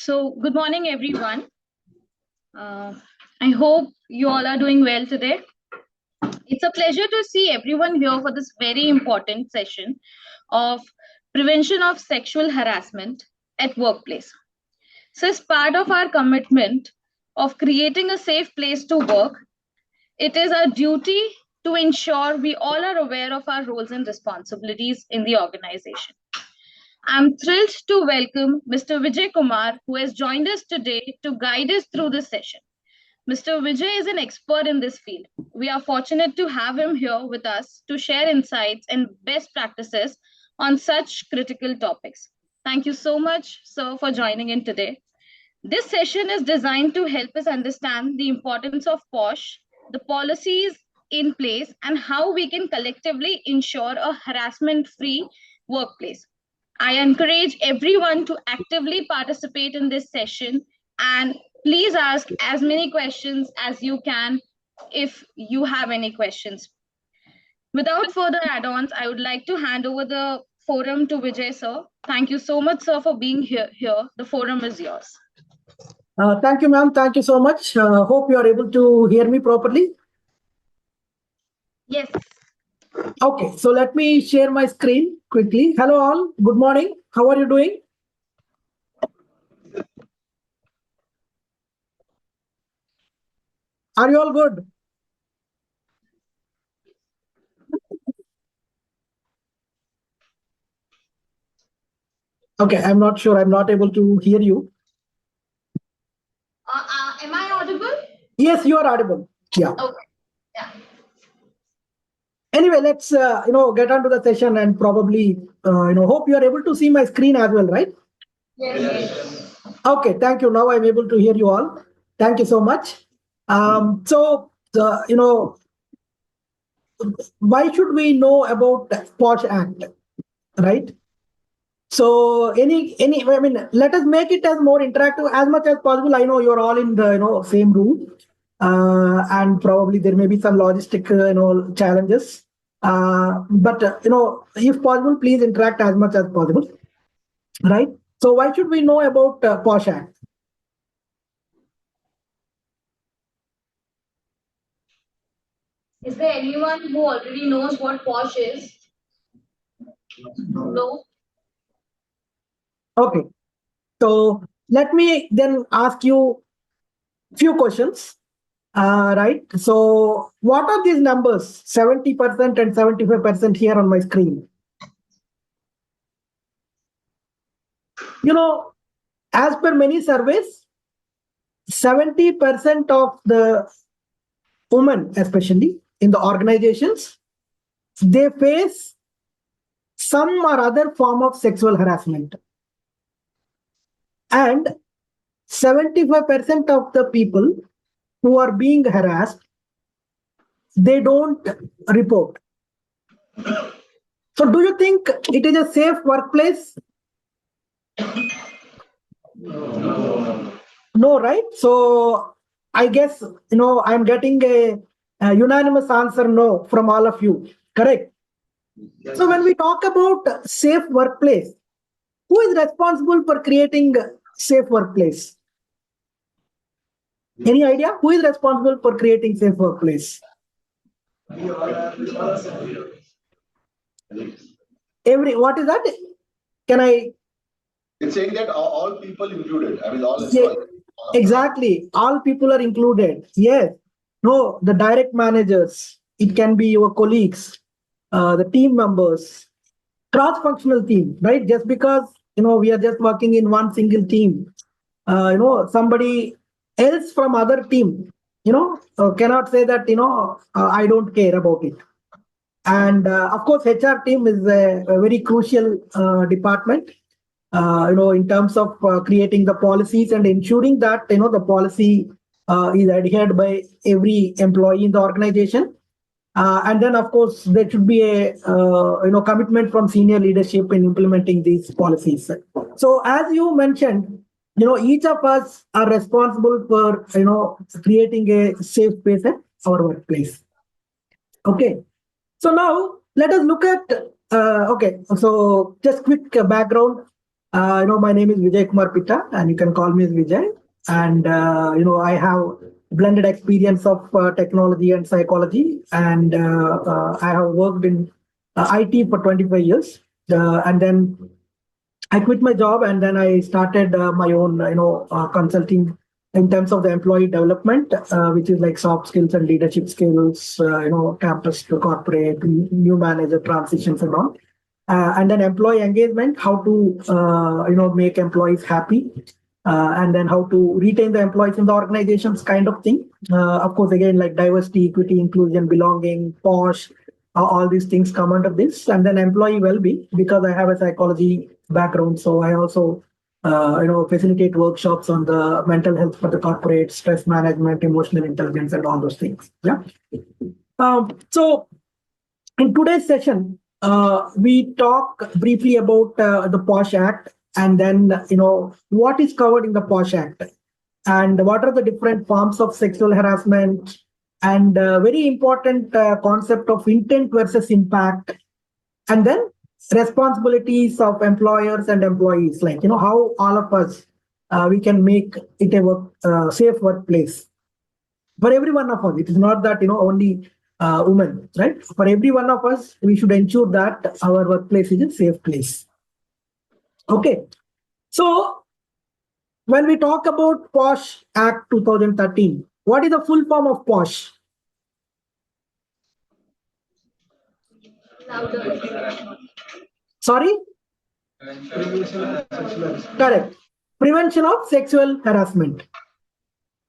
So, good morning, everyone. I hope you all are doing well today. It's a pleasure to see everyone here for this very important session of prevention of sexual harassment at workplace. So, as part of our commitment of creating a safe place to work, it is our duty to ensure we all are aware of our roles and responsibilities in the organization. I'm thrilled to welcome Mr. Vijay Kumar, who has joined us today to guide us through this session. Mr. Vijay is an expert in this field. We are fortunate to have him here with us to share insights and best practices on such critical topics. Thank you so much, sir, for joining in today. This session is designed to help us understand the importance of POSH, the policies in place, and how we can collectively ensure a harassment free workplace. I encourage everyone to actively participate in this session and please ask as many questions as you can if you have any questions. Without further add-ons, I would like to hand over the forum to Vijay, sir. Thank you so much, sir, for being here. The forum is yours. Thank you, ma'am. Thank you so much. Hope you are able to hear me properly. Yes. Okay, so let me share my screen quickly. Hello all, good morning. How are you doing? Are you all good? Okay, I'm not sure. I'm not able to hear you. Am I audible? Yes, you are audible. Yeah. Okay. Yeah. Anyway, let's get on to the session and probably hope you are able to see my screen as well, right? Yes. Okay, thank you. Now I'm able to hear you all. Thank you so much. Why should we know about POSH Act, right? So I mean, let us make it as more interactive as much as possible. I know you're all in the same room, and probably there may be some logistic challenges. But if possible, please interact as much as possible, right? So why should we know about POSH Act? Is there anyone who already knows what POSH is? No. Okay, so let me then ask you a few questions. Right. So what are these numbers? 70% and 75% here on my screen. As per many surveys, 70% of the women, especially in the organizations, they face some or other form of sexual harassment. And 75% of the people who are being harassed, they don't report. So do you think it is a safe workplace? No, right? So I guess I'm getting a unanimous answer no from all of you. Correct? So when we talk about safe workplace, who is responsible for creating safe workplace? Any idea? Who is responsible for creating safe workplace? What is that? Can I? It's saying that all people included. I mean, all. Yeah, exactly. All people are included. Yes. No, the direct managers. It can be your colleagues, the team members, cross-functional team, right? Just because we are just working in one single team, somebody else from other team, cannot say that I don't care about it. And of course, HR team is a very crucial department. In terms of creating the policies and ensuring that the policy is adhered by every employee in the organization. And then, of course, there should be a commitment from senior leadership in implementing these policies. So, as you mentioned, each of us are responsible for creating a safe space at our workplace. Okay. So now let us look at. Okay. So just quick background. My name is Vijay Kumar Pitta, and you can call me as Vijay. And I have blended experience of technology and psychology, and I have worked in IT for 25 years. And then I quit my job, and then I started my own, consulting in terms of the employee development, which is like soft skills and leadership skills, campus to corporate, new manager transitions and all. And then employee engagement, how to, make employees happy, and then how to retain the employees in the organizations, kind of thing. Of course, again, like diversity, equity, inclusion, belonging, POSH, all these things come under this. And then employee well-being, because I have a psychology background, so I also facilitate workshops on the mental health for the corporate, stress management, emotional intelligence, and all those things. Yeah. So in today's session, we talk briefly about the POSH Act, and then what is covered in the POSH Act, and what are the different forms of sexual harassment, and very important concept of intent versus impact, and then responsibilities of employers and employees, like how all of us we can make it a safe workplace for every one of us. It is not that only women, right? For every one of us, we should ensure that our workplace is a safe place. Okay, so when we talk about POSH Act 2013, what is the full form of POSH? Sorry? Correct. Prevention of sexual harassment.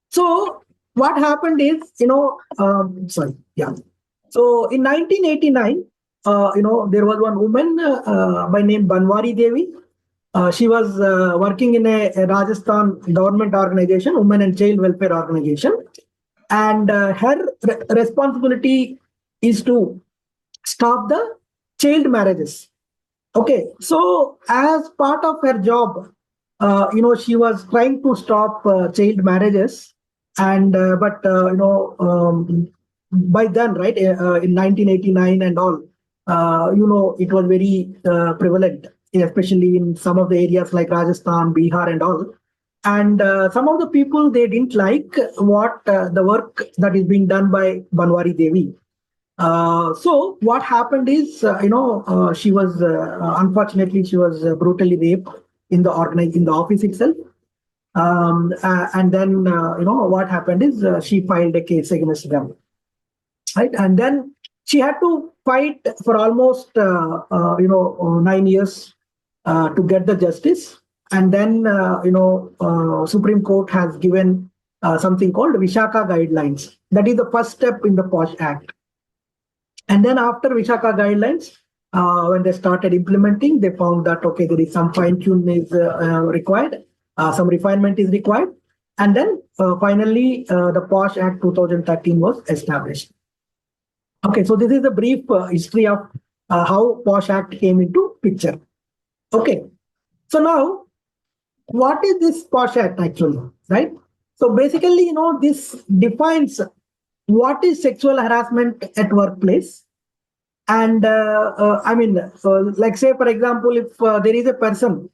So what happened is, sorry, yeah. So in 1989, there was one woman by name Banwari Devi. She was working in a Rajasthan government organization, women and child welfare organization, and her responsibility is to stop the child marriages. Okay, so as part of her job, she was trying to stop child marriages, and but by then, right, in 1989 and all, it was very prevalent, especially in some of the areas like Rajasthan, Bihar, and all. And some of the people, they didn't like what the work that is being done by Banwari Devi. So what happened is, she was unfortunately she was brutally raped in the office itself. And then what happened is she filed a case against them, right? And then she had to fight for almost 9 years to get the justice. And then Supreme Court has given something called Vishaka guidelines. That is the first step in the POSH Act. And then after Vishaka guidelines, when they started implementing, they found that, okay, there is some fine tune is required, some refinement is required. And then finally, the POSH Act 2013 was established. Okay, so this is a brief history of how POSH Act came into picture. Okay, so now, what is this POSH Act actually, right? So basically, this defines what is sexual harassment at workplace. And I mean, like say, for example, if there is a person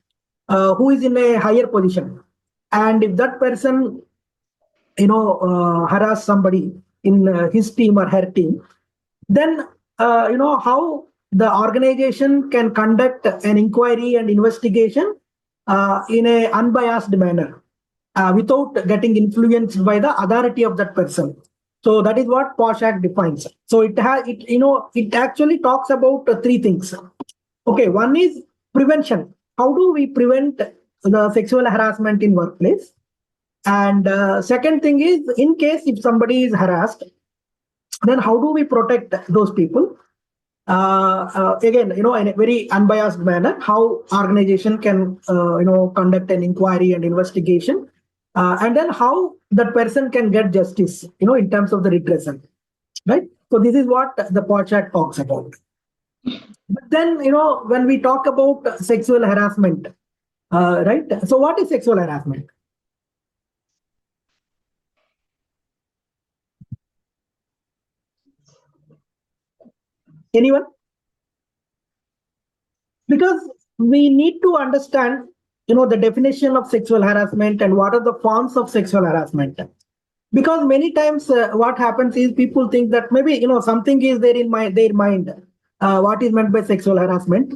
who is in a higher position, and if that person, harass somebody in his team or her team, then how the organization can conduct an inquiry and investigation in a unbiased manner, without getting influenced by the authority of that person. So that is what POSH Act defines. So it actually talks about three things. Okay, one is prevention. How do we prevent the sexual harassment in workplace? And second thing is, in case if somebody is harassed, then how do we protect those people? Again, in a very unbiased manner, how organization can, conduct an inquiry and investigation, and then how that person can get justice, in terms of the redressal, right? So this is what the POSH Act talks about. But then, when we talk about sexual harassment, right? So what is sexual harassment? Anyone? Because we need to understand the definition of sexual harassment and what are the forms of sexual harassment. Because many times what happens is people think that maybe something is there in their mind, what is meant by sexual harassment,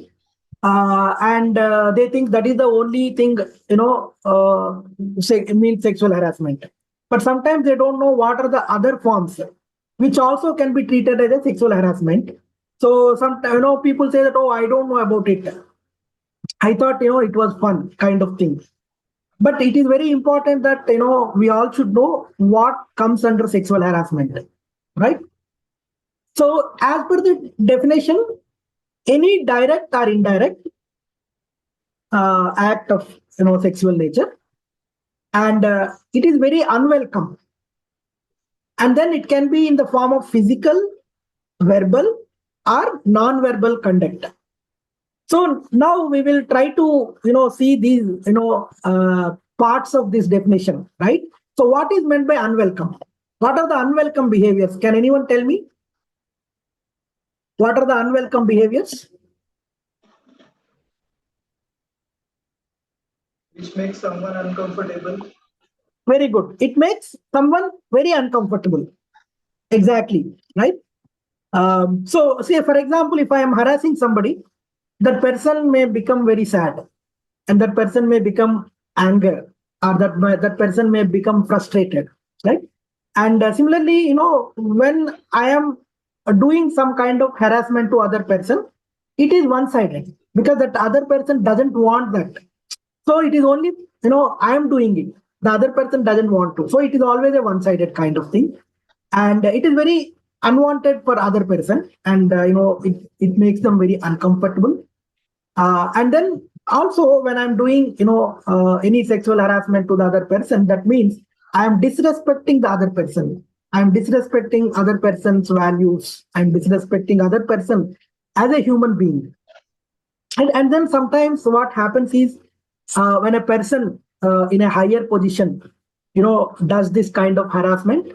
and they think that is the only thing means sexual harassment. But sometimes they don't know what are the other forms which also can be treated as a sexual harassment. So sometimes people say that, oh, I don't know about it, I thought it was fun kind of thing. But it is very important that we all should know what comes under sexual harassment, right? So as per the definition, any direct or indirect act of sexual nature, and it is very unwelcome, and then it can be in the form of physical, verbal, or non-verbal conduct. So now we will try to see these parts of this definition, right? So what is meant by unwelcome? What are the unwelcome behaviors? Can anyone tell me? What are the unwelcome behaviors? Which makes someone uncomfortable. Very good. It makes someone very uncomfortable. Exactly, right? So say, for example, if I am harassing somebody, that person may become very sad, and that person may become anger, or that person may become frustrated, right? And similarly, when I am doing some kind of harassment to other person, it is one-sided because that other person doesn't want that. So it is only I am doing it. The other person doesn't want to. So it is always a one-sided kind of thing, and it is very unwanted for other person, and it makes them very uncomfortable. And then also when I'm doing any sexual harassment to the other person, that means I am disrespecting the other person. I'm disrespecting other person's values. I'm disrespecting other person as a human being. And then sometimes what happens is when a person in a higher position does this kind of harassment,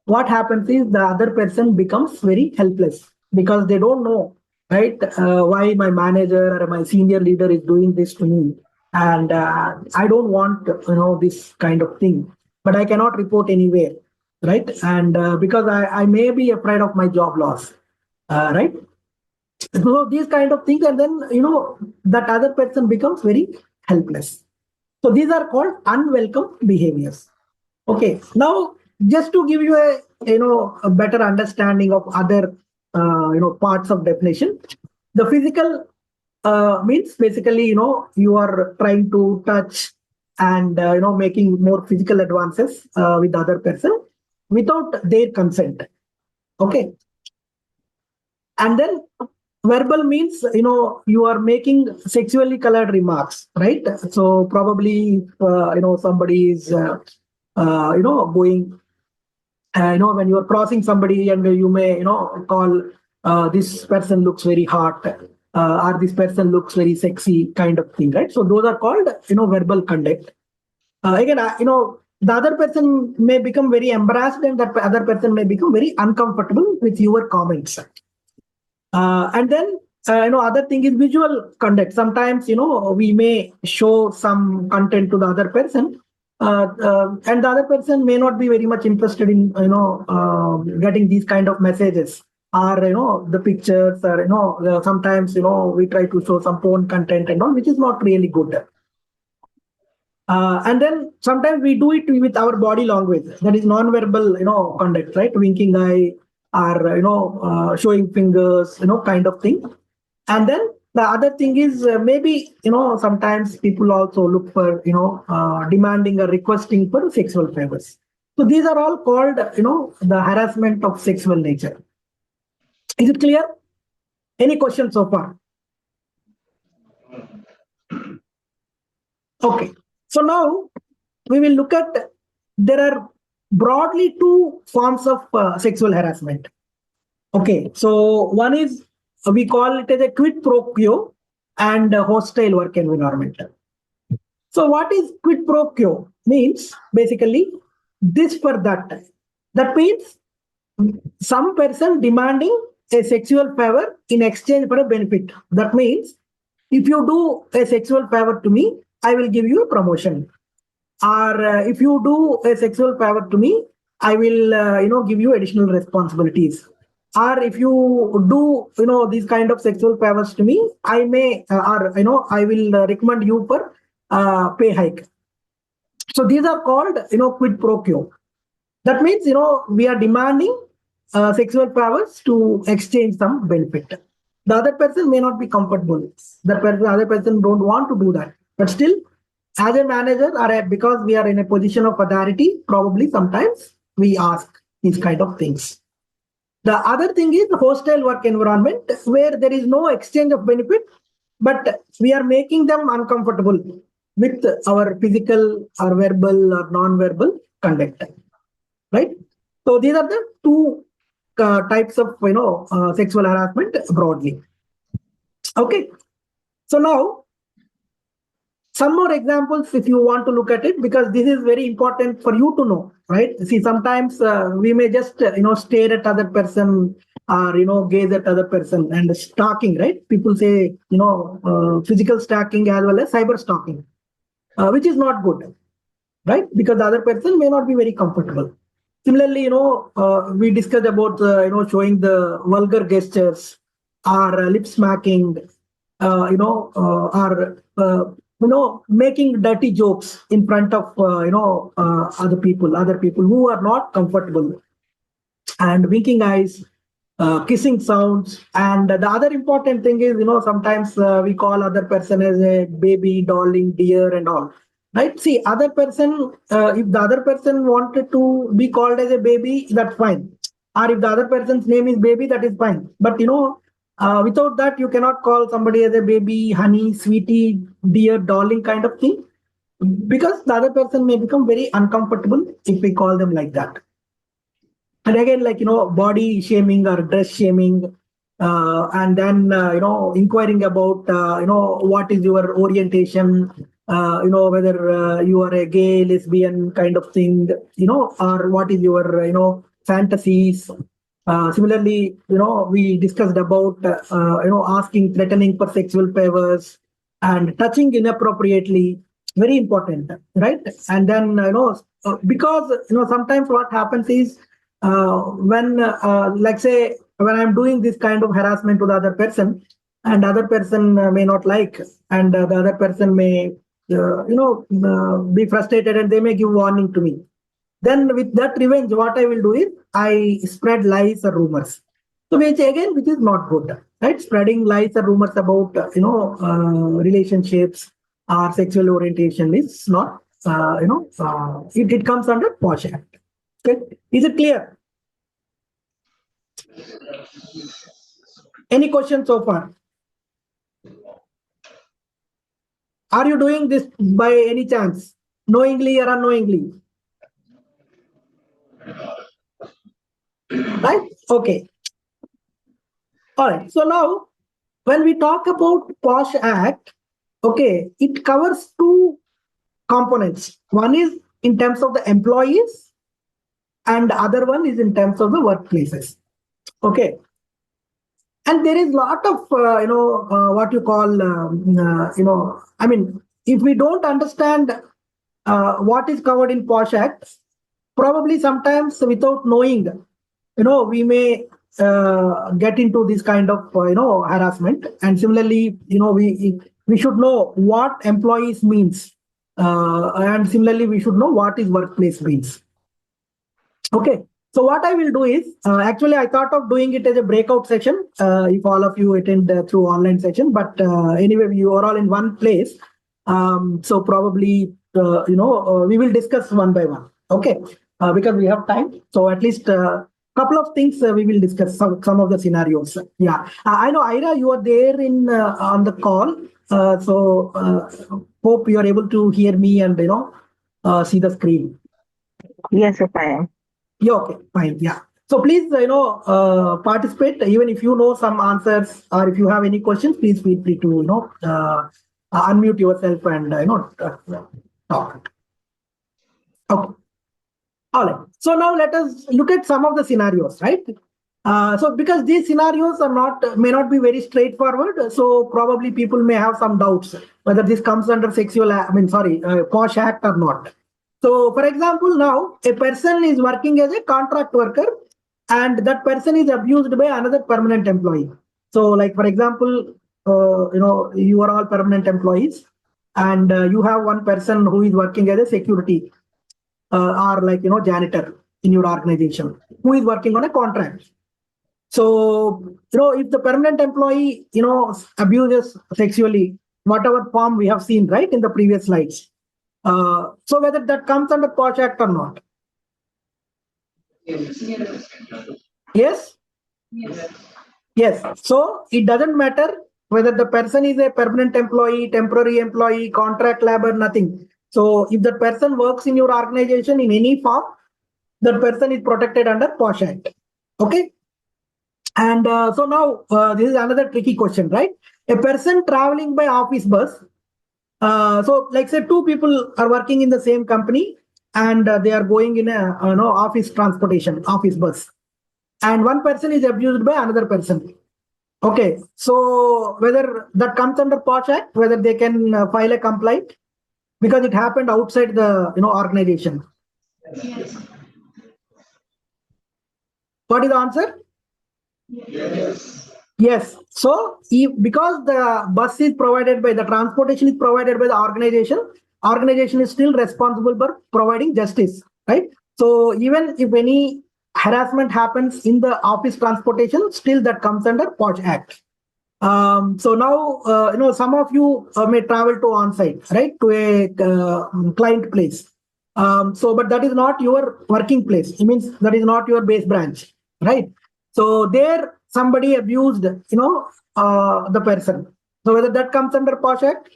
what happens is the other person becomes very helpless because they don't know, right, why my manager or my senior leader is doing this to me, and I don't want this kind of thing, but I cannot report anywhere, right? And because I may be afraid of my job loss, right? So these kind of things, and then that other person becomes very helpless. So these are called unwelcome behaviors. Okay, now just to give you a better understanding of other parts of definition, the physical means basically you are trying to touch and making more physical advances with the other person without their consent. Okay, and then verbal means you are making sexually colored remarks, right? So probably somebody is going when you are crossing somebody, and you may call this person looks very hot, or this person looks very sexy kind of thing, right? So those are called verbal conduct. Again the other person may become very embarrassed, and that other person may become very uncomfortable with your comments. And then other thing is visual conduct. Sometimes we may show some content to the other person, and the other person may not be very much interested in getting these kind of messages, or the pictures, or sometimes we try to show some porn content and all, which is not really good. And then sometimes we do it with our body language, that is non-verbal conduct, right? Winking eye, or showing fingers, kind of thing. And then the other thing is maybe sometimes people also look for demanding or requesting for sexual favors. So these are all called the harassment of sexual nature. Is it clear? Any questions so far? Okay, so now we will look at, there are broadly two forms of sexual harassment. Okay, so one is, we call it as a quid pro quo and a hostile work environment. So what is quid pro quo? Means basically this for that. That means some person demanding a sexual favor in exchange for a benefit. That means if you do a sexual favor to me, I will give you a promotion. Or if you do a sexual favor to me, I will give you additional responsibilities. Or if you do these kind of sexual favors to me, I may or I will recommend you for pay hike. So these are called quid pro quo. That means we are demanding sexual favors to exchange some benefit. The other person may not be comfortable. Other person don't want to do that, but still, as a manager or because we are in a position of authority, probably sometimes we ask these kind of things. The other thing is the hostile work environment where there is no exchange of benefit, but we are making them uncomfortable with our physical or verbal or non-verbal conduct, right? So these are the two types of sexual harassment broadly. Okay, so now some more examples if you want to look at it, because this is very important for you to know, right? See, sometimes we may just stare at other person or gaze at other person and stalking, right? People say physical stalking as well as cyber stalking, which is not good, right? Because the other person may not be very comfortable. Similarly, we discussed about showing the vulgar gestures or lip smacking, or making dirty jokes in front of other people who are not comfortable, and winking eyes, kissing sounds. And the other important thing is, sometimes we call other person as a baby, darling, dear, and all. Right? See, other person, if the other person wanted to be called as a baby, that's fine. Or if the other person's name is baby, that is fine. But without that, you cannot call somebody as a baby, honey, sweetie, dear, darling kind of thing, because the other person may become very uncomfortable if we call them like that. And again, like body shaming or dress shaming, and then inquiring about what is your orientation, whether you are a gay, lesbian kind of thing, or what is your fantasies. Similarly, we discussed about asking, threatening for sexual favors, and touching inappropriately. Very important, right? And then because sometimes what happens is, when like say when I'm doing this kind of harassment to the other person, and other person may not like, and the other person may be frustrated, and they may give warning to me. Then with that revenge, what I will do is I spread lies or rumors. So which is not good, right? Spreading lies or rumors about relationships or sexual orientation is not it comes under POSH Act. Okay, is it clear? Any questions so far? Are you doing this by any chance, knowingly or unknowingly? Right? Okay. All right. So now, when we talk about POSH Act, okay, it covers two components. One is in terms of the employees, and the other one is in terms of the workplaces. Okay. And there is a lot of what you call I mean, if we don't understand what is covered in POSH Act, probably sometimes without knowing, we may get into this kind of harassment. And similarly, we should know what employees means, and similarly we should know what is workplace means. Okay. So what I will do is, actually I thought of doing it as a breakout session, if all of you attend through online session, but anyway, you are all in one place. So probably, we will discuss one by one. Okay. Because we have time. So at least a couple of things we will discuss, some of the scenarios. Yeah. I know, Ira, you are there on the call. Hope you are able to hear me and, see the screen. Yes, if I am. Yeah, okay, fine. Yeah. So please, participate. Even if you know some answers or if you have any questions, please feel free to, unmute yourself and, talk. Okay. All right. So now let us look at some of the scenarios, right? So because these scenarios are may not be very straightforward, so probably people may have some doubts whether this comes under POSH Act or not. So for example, now a person is working as a contract worker and that person is abused by another permanent employee. So like for example, you are all permanent employees and you have one person who is working as a security or like, janitor in your organization who is working on a contract. So, if the permanent employee, abuses sexually, whatever form we have seen, right, in the previous slides. So whether that comes under POSH Act or not. Yes? Yes. So it doesn't matter whether the person is a permanent employee, temporary employee, contract labor, nothing. So if that person works in your organization in any form, that person is protected under POSH Act. Okay. And so now this is another tricky question, right? A person traveling by office bus. So like say two people are working in the same company and they are going in a office transportation, office bus. And one person is abused by another person. Okay, so whether that comes under POSH Act, whether they can file a complaint because it happened outside the organization. Yes. What is the answer? Yes. Yes. So because the bus is provided by the transportation is provided by the organization is still responsible for providing justice, right? So even if any harassment happens in the office transportation, still that comes under POSH Act. So now, some of you may travel to on-site, right, to a client place. But that is not your working place. It means that is not your base branch, right? So there somebody abused, the person. So whether that comes under POSH Act?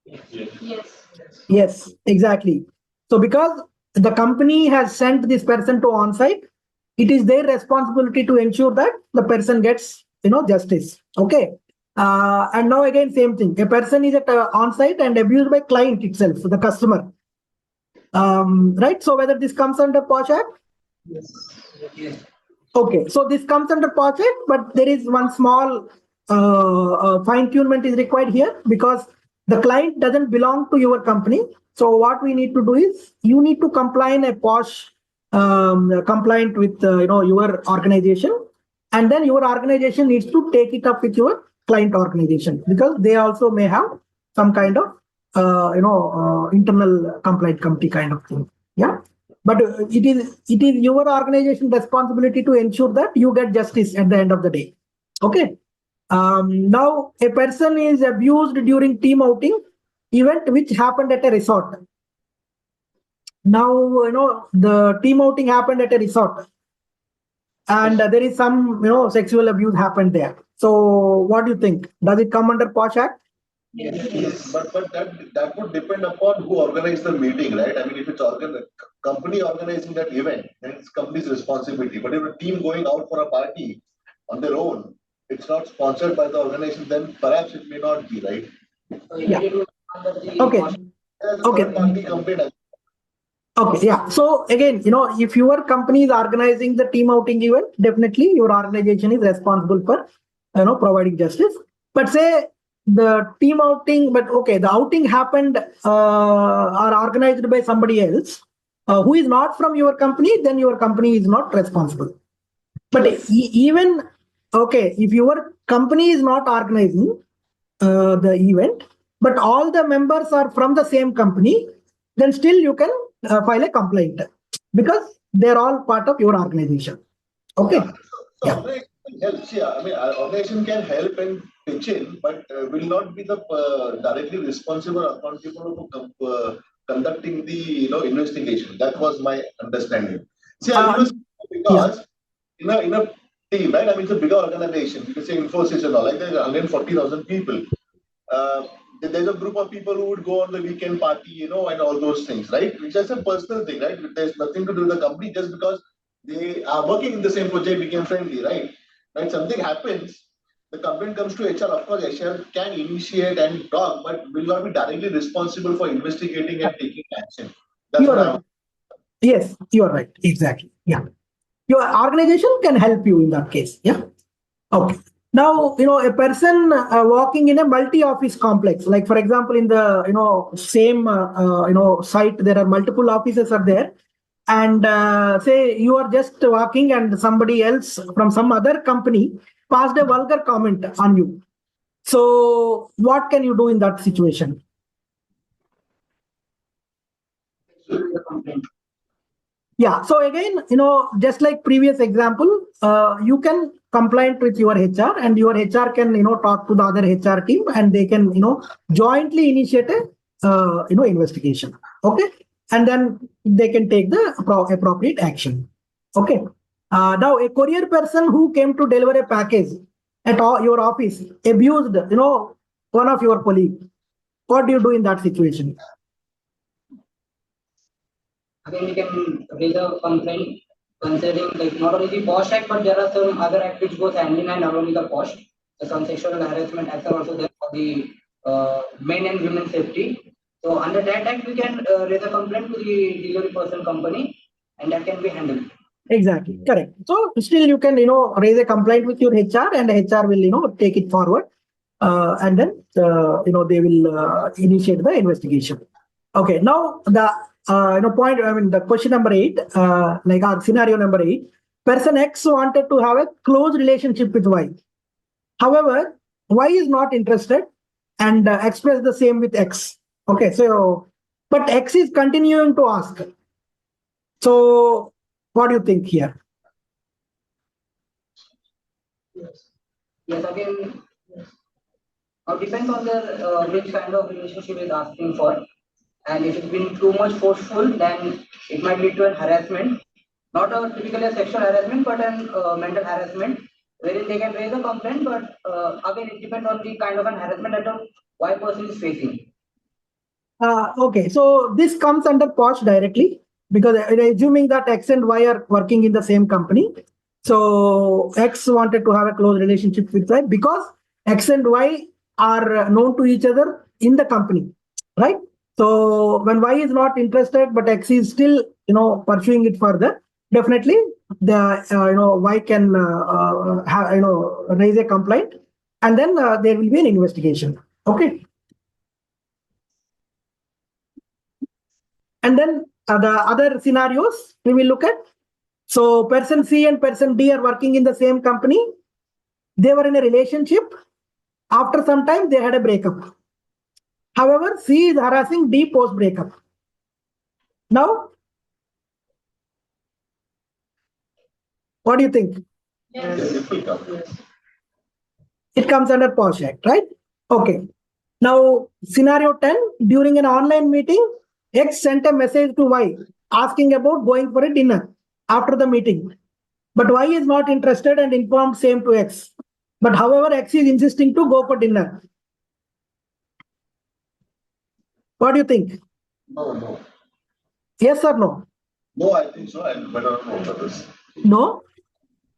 Yes. Yes, exactly. So because the company has sent this person to on-site, it is their responsibility to ensure that the person gets, justice. Okay. And now again, same thing. A person is at on-site and abused by client itself, the customer. Right. So whether this comes under POSH Act? Yes. Okay. So this comes under POSH Act, but there is one small fine-tunement is required here because the client doesn't belong to your company. So what we need to do is you need to comply in a POSH compliant with your organization, and then your organization needs to take it up with your client organization because they also may have some kind of internal compliant committee kind of thing. Yeah, but it is your organization responsibility to ensure that you get justice at the end of the day. Okay. Now a person is abused during team outing event which happened at a resort. Now, the team outing happened at a resort and there is some, sexual abuse happened there. So what do you think? Does it come under POSH Act? Yes, but that would depend upon who organized the meeting, right? I mean, if it's company organizing that event, then it's company's responsibility. But if a team going out for a party on their own, it's not sponsored by the organization, then perhaps it may not be, right? Yeah. Okay. There's a Okay. third party complaint. Okay, yeah. So again, if your company is organizing the team outing event, definitely your organization is responsible for, providing justice. But say the team outing, but okay, the outing happened or organized by somebody else who is not from your company, then your company is not responsible. But even, okay, if your company is not organizing the event, but all the members are from the same company, then still you can file a complaint because they're all part of your organization. Okay. Yeah. So Yeah. organization helps. Yeah, I mean, organization can help and pitch in, but will not be the directly responsible or accountable for conducting the investigation. That was my understanding. See, I'll give Yeah. because in a team, right? I mean, it's a bigger organization. You can say Infosys and all. Like there's 140,000 people. There's a group of people who would go on the weekend party, and all those things, right? Which is a personal thing, right? There's nothing to do with the company just because they are working in the same project, became friendly, right? Right? Something happens, the complaint comes to HR. Of course, HR can initiate and talk, but will not be directly responsible for investigating and taking action. That's You are my right. Yes, you are right. Exactly. Yeah. your organization can help you in that case. Yeah. Okay. Now, a person walking in a multi-office complex, like for example, in the same site, there are multiple offices are there, and say you are just walking, and somebody else from some other company passed a vulgar comment on you. So, what can you do in that situation? Yeah. So again, just like previous example, you can complain with your HR, and your HR can, talk to the other HR team, and they can, jointly initiate a, investigation. Okay. And then they can take the appropriate action. Okay. Now a courier person who came to deliver a package at your office abused, one of your colleagues. What do you do in that situation? Again, we can raise a complaint considering like not only the POSH Act, but there are some other acts which goes hand in hand, not only the POSH. Some sexual harassment acts are also there for the men and women safety. So under that act, we can raise a complaint to the delivery person company, and that can be handled. Exactly, correct. So still you can, raise a complaint with your HR, and HR will, take it forward, and then, they will initiate the investigation. Okay, now the, point, I mean, the question number 8, like our scenario number 8, person X wanted to have a close relationship with Y. However, Y is not interested and express the same with X. Okay, so, but X is continuing to ask. So, what do you think here? Yes, again, depends on the which kind of relationship is asking for. And if it's been too much forceful, then it might lead to an harassment, not a typically a sexual harassment, but an mental harassment, wherein they can raise a complaint. But again, it depends on the kind of an harassment that the Y person is facing. Okay, so this comes under POSH directly, because assuming that X and Y are working in the same company. So X wanted to have a close relationship with Y because X and Y are known to each other in the company, right? So when Y is not interested, but X is still, pursuing it further, definitely the, Y can have, raise a complaint, and then there will be an investigation. Okay. And then the other scenarios we will look at. So person C and person D are working in the same company. They were in a relationship. After some time, they had a breakup. However, C is harassing D post breakup. Now, what do you think? Yes, it will come. It comes under POSH Act, right? Okay. Now, scenario 10, during an online meeting, X sent a message to Y asking about going for a dinner after the meeting. But Y is not interested and informed same to X. But however, X is insisting to go for dinner. What do you think? No. Yes or no? No, I think so. I'm better know about this. No?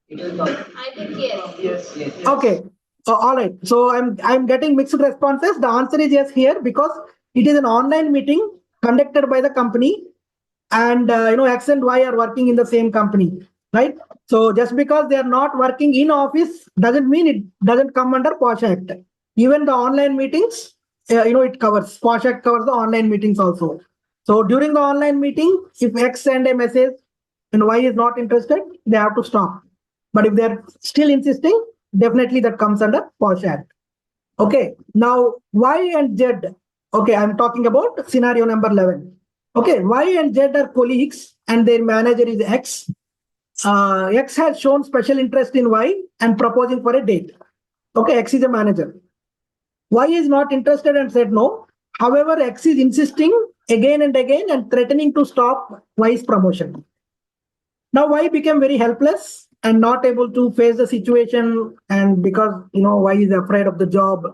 It is not. I think yes. Yes. Okay. So, all right. So I'm getting mixed responses. The answer is yes here, because it is an online meeting conducted by the company, and X and Y are working in the same company, right? So just because they are not working in office doesn't mean it doesn't come under POSH Act. Even the online meetings, it covers. POSH Act covers the online meetings also. So during the online meeting, if X send a message and Y is not interested, they have to stop. But if they're still insisting, definitely that comes under POSH Act. Okay. Now Y and Z. Okay, I'm talking about scenario number 11. Okay, Y and Z are colleagues, and their manager is X. X has shown special interest in Y and proposing for a date. Okay, X is a manager. Y is not interested and said no. However, X is insisting again and again and threatening to stop Y's promotion. Now Y became very helpless and not able to face the situation, and because Y is afraid of the job.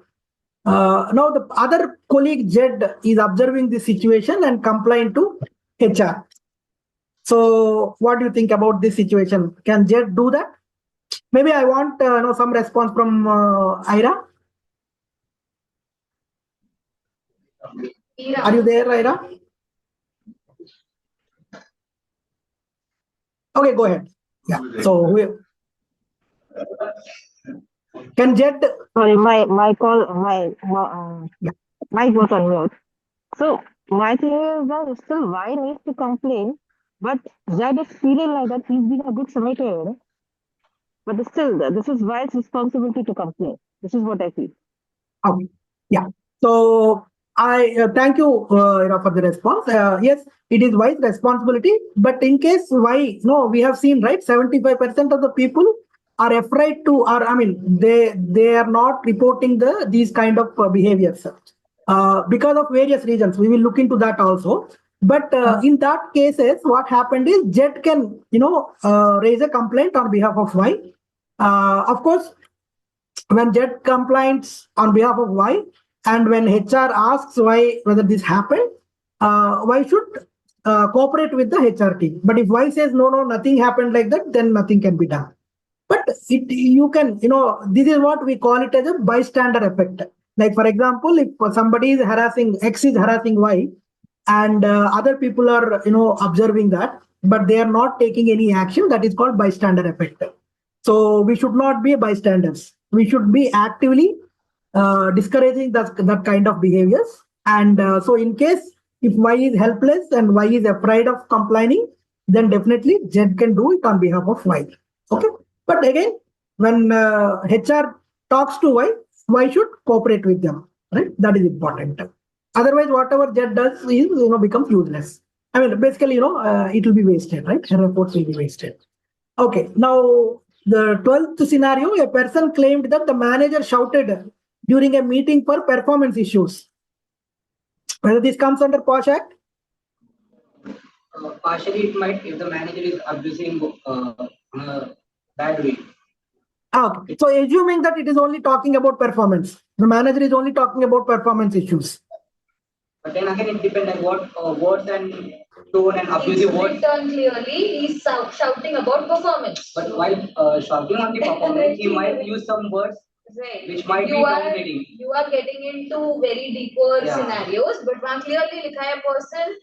Now the other colleague Z is observing the situation and complained to HR. So what do you think about this situation? Can Z do that? Maybe I want some response from Ira. Are you there, Ira? Okay, go ahead. Yeah. So can Jed? Sorry, my call, Yeah. mic was on mute. So my thing is that still why needs to complain, but Zed is feeling like that he's being a good Samaritan, but still this is why it's responsibility to complain. This is what I feel. Okay. Yeah. So I thank you, for the response. Yes, it is wise responsibility, but in case why no, we have seen right, 75% of the people are afraid to, or I mean, they are not reporting these kind of behaviors because of various reasons. We will look into that also. But in that cases, what happened is Jet can raise a complaint on behalf of Y. Of course, when Jet complains on behalf of Y, and when HR asks why whether this happened, Y should cooperate with the HR team. But if Y says no, nothing happened like that, then nothing can be done. But you can, this is what we call it as a bystander effect. Like for example, if somebody is harassing X is harassing Y, and other people are observing that, but they are not taking any action, that is called bystander effect. So we should not be bystanders. We should be actively discouraging that kind of behaviors. And so in case if Y is helpless and Y is afraid of complaining, then definitely Z can do it on behalf of Y. Okay. But again, when HR talks to Y should cooperate with them. Right. That is important. Otherwise, whatever Z does is becomes useless. I mean, basically, it will be wasted, right? Her reports will be wasted. Okay, now the 12th scenario, a person claimed that the manager shouted during a meeting for performance issues. Whether this comes under POSH Act? Partially, it might if the manager is abusing in a bad way. Okay, so assuming that it is only talking about performance, the manager is only talking about performance issues. But then again, it depends on what words and tone and abusive words. Written clearly, he's shouting about performance. But while shouting on the performance, he might use some words Right. which might be dominating. You are getting into very deeper Yeah. scenarios, but one clearly likha hai, a person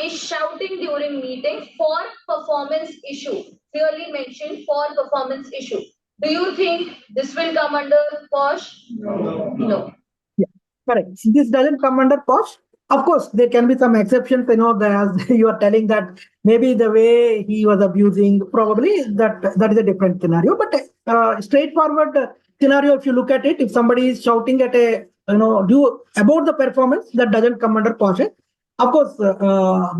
is shouting during meeting for performance issue. Clearly mentioned for performance issue. Do you think this will come under POSH? No. Yeah, correct. This doesn't come under POSH. Of course, there can be some exceptions. As you are telling that maybe the way he was abusing, probably that is a different scenario. But straightforward scenario, if you look at it, if somebody is shouting at do about the performance, that doesn't come under POSH. Of course,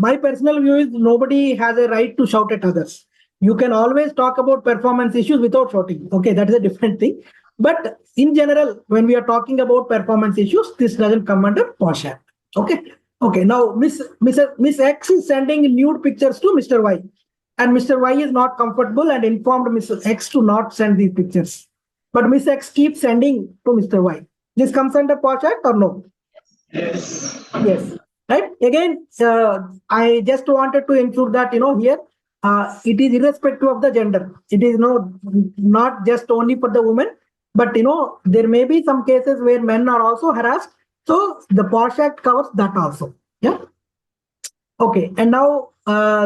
my personal view is nobody has a right to shout at others. You can always talk about performance issues without shouting. Okay, that is a different thing. But in general, when we are talking about performance issues, this doesn't come under POSH Act. Okay. Okay. Now, Miss X is sending nude pictures to Mr. Y, and Mr. Y is not comfortable and informed Miss X to not send these pictures. But Miss X keeps sending to Mr. Y. This comes under POSH Act or no? Yes. Yes. Right. Again, I just wanted to ensure that here it is irrespective of the gender. It is not just only for the women, but there may be some cases where men are also harassed. So the POSH Act covers that also. Yeah. Okay. And now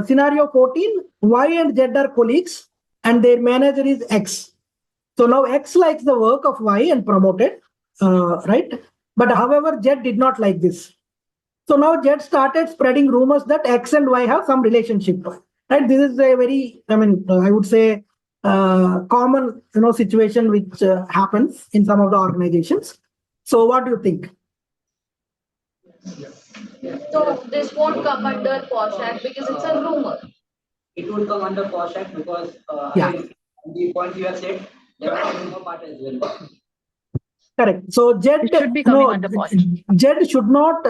scenario 14, Y and Z are colleagues and their manager is X. So now X likes the work of Y and promoted, right? But however, Z did not like this. So now Z started spreading rumors that X and Y have some relationship. Right? This is a very, I would say, common, situation which happens in some of the organizations. So what do you think? So this won't come under POSH Act because it's a rumor. It would come under POSH Act because again, the points you have said, there are rumor part as well. Correct. So Z should be coming under POSH. Z should not,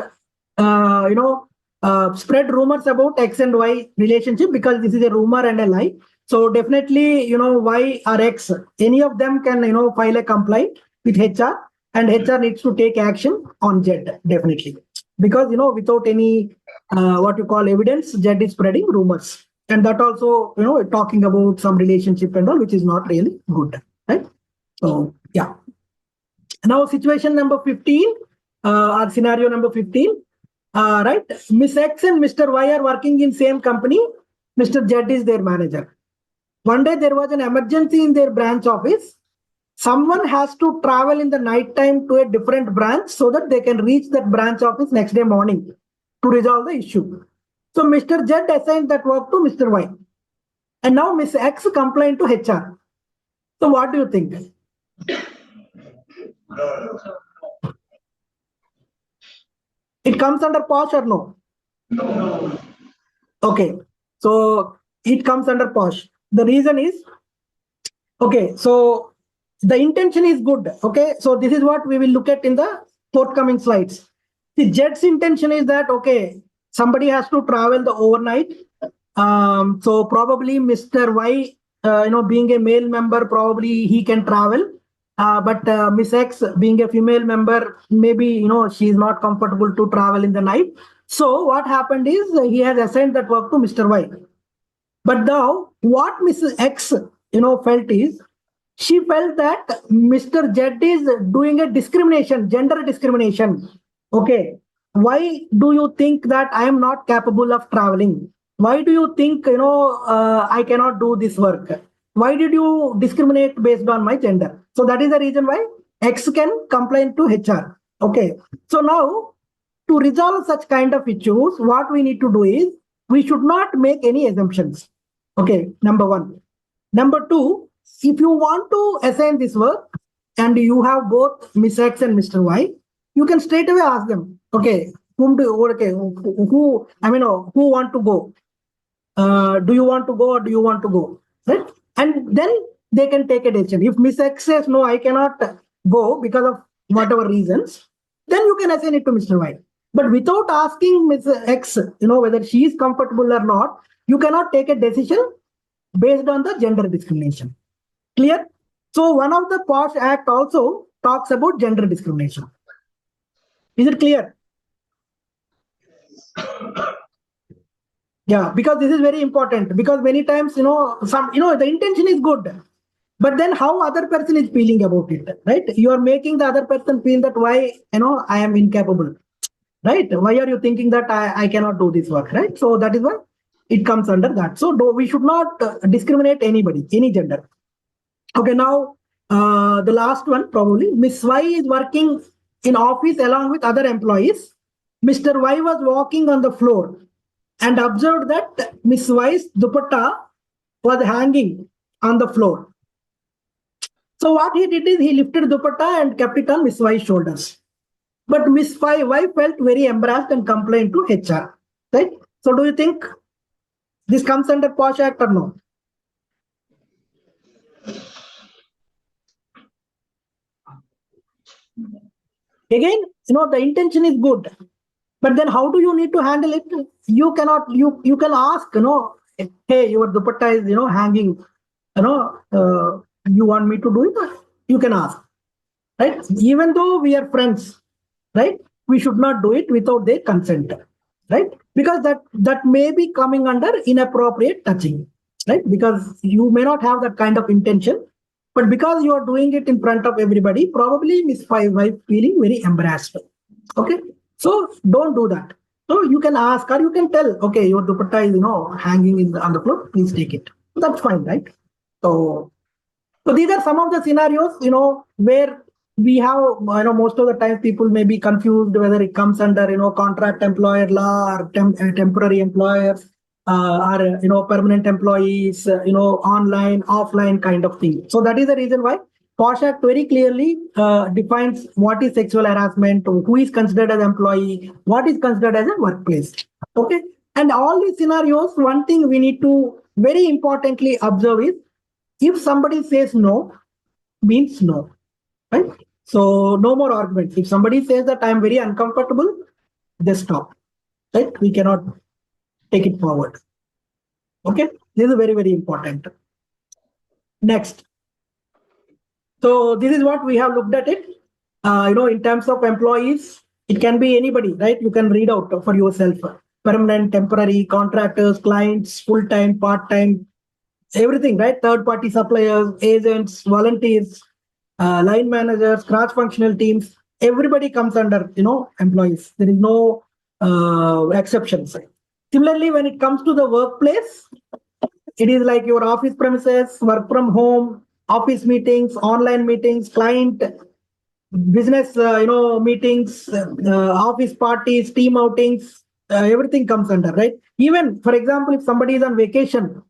spread rumors about X and Y relationship because this is a rumor and a lie. So definitely, Y or X, any of them can, file a complaint with HR, and HR needs to take action on Z definitely because without any what you call evidence, Z is spreading rumors, and that also talking about some relationship and all, which is not really good, right? So yeah. Now situation number 15 or scenario number 15. Right, Miss X and Mr. Y are working in same company. Mr. Z is their manager. One day there was an emergency in their branch office. Someone has to travel in the night time to a different branch so that they can reach that branch office next day morning to resolve the issue. So Mr. Z assigned that work to Mr. Y. And now Miss X complained to HR. So what do you think? It comes under POSH or no? No. Okay, so it comes under POSH. The reason is, okay, so the intention is good. Okay, so this is what we will look at in the forthcoming slides. The Z's intention is that, okay, somebody has to travel the overnight. So probably Mr. Y, being a male member, probably he can travel. But Miss X, being a female member, maybe she's not comfortable to travel in the night. So what happened is he has assigned that work to Mr. Y. But now what Mrs. X felt is she felt that Mr. Z is doing a discrimination, gender discrimination. Okay, why do you think that I am not capable of traveling? Why do you think I cannot do this work? Why did you discriminate based on my gender? So that is the reason why X can complain to HR. Okay, so now to resolve such kind of issues, what we need to do is we should not make any assumptions. Okay, number one. Number two, if you want to assign this work and you have both Miss X and Mr. Y, you can straight away ask them, okay, who want to go? Do you want to go or do you want to go? Right? And then they can take a decision. If Miss X says, no, I cannot go because of whatever reasons, then you can assign it to Mr. Y. But without asking Miss X, whether she is comfortable or not, you cannot take a decision based on the gender discrimination. Clear? So one of the POSH Act also talks about gender discrimination. Is it clear? Yeah, because this is very important, because many times, the intention is good, but then how other person is feeling about it, right? You are making the other person feel that why, I am incapable, right? Why are you thinking that I cannot do this work, right? So that is why it comes under that. So we should not discriminate anybody, any gender. Okay, now the last one probably, Miss Y is working in office along with other employees. Mr. Y was walking on the floor and observed that Miss Y's dupatta was hanging on the floor. So what he did is he lifted dupatta and kept it on Miss Y's shoulders. But Miss Y felt very embarrassed and complained to HR. Right? So do you think this comes under POSH Act or no? Again, the intention is good, but then how do you need to handle it? You cannot. You can ask. Hey, your dupatta is hanging. You want me to do it? You can ask, right? Even though we are friends, right? We should not do it without their consent, right? Because that may be coming under inappropriate touching, right? Because you may not have that kind of intention, but because you are doing it in front of everybody, probably Miss Wife feeling very embarrassed. Okay, so don't do that. So you can ask or you can tell, okay, your dupatta is hanging on the floor. Please take it. That's fine, right? So these are some of the scenarios where we have most of the time people may be confused whether it comes under contract employer law or temporary employers or permanent employees, online, offline kind of thing. So that is the reason why POSH Act very clearly defines what is sexual harassment, who is considered as employee, what is considered as a workplace. Okay, and all these scenarios, one thing we need to very importantly observe is if somebody says no, means no, right? So no more arguments. If somebody says that I am very uncomfortable, just stop, right? We cannot take it forward. Okay, this is very, very important. Next. So this is what we have looked at it. In terms of employees, it can be anybody, right? You can read out for yourself. Permanent, temporary, contractors, clients, full-time, part-time, everything, right? Third-party suppliers, agents, volunteers, line managers, cross-functional teams. Everybody comes under, employees. There is no exceptions. Similarly, when it comes to the workplace, It is like your office premises, work from home, office meetings, online meetings, client business, meetings, office parties, team outings, everything comes under, right? Even, for example, if somebody is on vacation